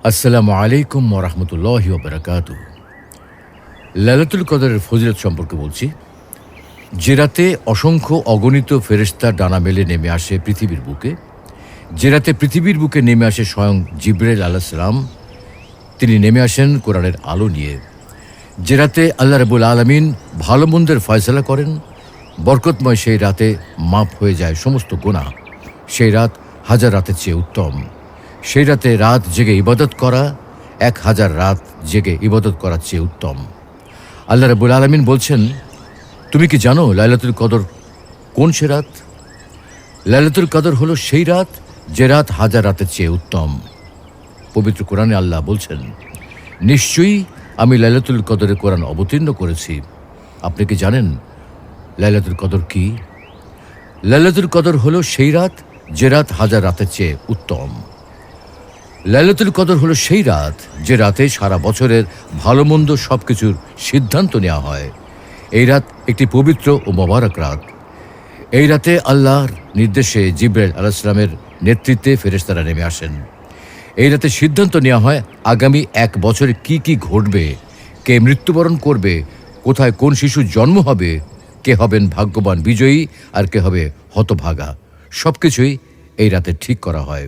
আসসালামু আলাইকুম ওয়া রাহমাতুল্লাহি ওয়া বারাকাতুহু। লাইলাতুল কদরের ফজিলত সম্পর্কে বলছি। যে রাতে অসংখ্য অগণিত ফেরেশতা ডানা মেলে নেমে আসে পৃথিবীর বুকে, যে রাতে পৃথিবীর বুকে নেমে আসে স্বয়ং জিবরাইল আলাইহিস সালাম, তিনি নেমে আসেন কোরআনের আলো নিয়ে। যে রাতে আল্লাহ রাব্বুল আলামিন ভালো মন্দের ফয়সালা করেন, বরকতময় সেই রাতে মাফ হয়ে যায় সমস্ত গুনাহ। সেই রাত হাজার রাতের চেয়ে উত্তম। সেই রাতে রাত জেগে ইবাদত করা ১,০০০ রাত জেগে ইবাদত করার চেয়ে উত্তম। আল্লাহ রাব্বুল আলামিন বলছেন, তুমি কি জানো লাইলাতুল কদর কোন সে রাত? লাইলাতুল কদর হলো সেই রাত যে রাত হাজার রাতের চেয়ে উত্তম। পবিত্র কোরআনে আল্লাহ বলছেন, নিশ্চয়ই আমি লাইলাতুল কদরে কোরআন অবতীর্ণ করেছি। আপনি কি জানেন লাইলাতুল কদর কি? লাইলাতুল কদর হলো সেই রাত যে রাত হাজার রাতের চেয়ে উত্তম। লাইলাতুল কদর হলো সেই রাত যে রাতে সারা বছরের ভালো মন্দ সব কিছুর সিদ্ধান্ত নেওয়া হয়। এই রাত একটি পবিত্র ও মোবারক রাত। এই রাতে আল্লাহর নির্দেশে জিবরাইল আলাইহিস সালামের নেতৃত্বে ফেরেশতারা নেমে আসেন। এই রাতে সিদ্ধান্ত নেওয়া হয় আগামী ১ বছরে কি কি ঘটবে, কে মৃত্যুবরণ করবে, কোথায় কোন শিশুর জন্ম হবে, কে হবেন ভাগ্যবান বিজয়ী আর কে হবে হতভাগা। সবকিছুই এই রাতে ঠিক করা হয়।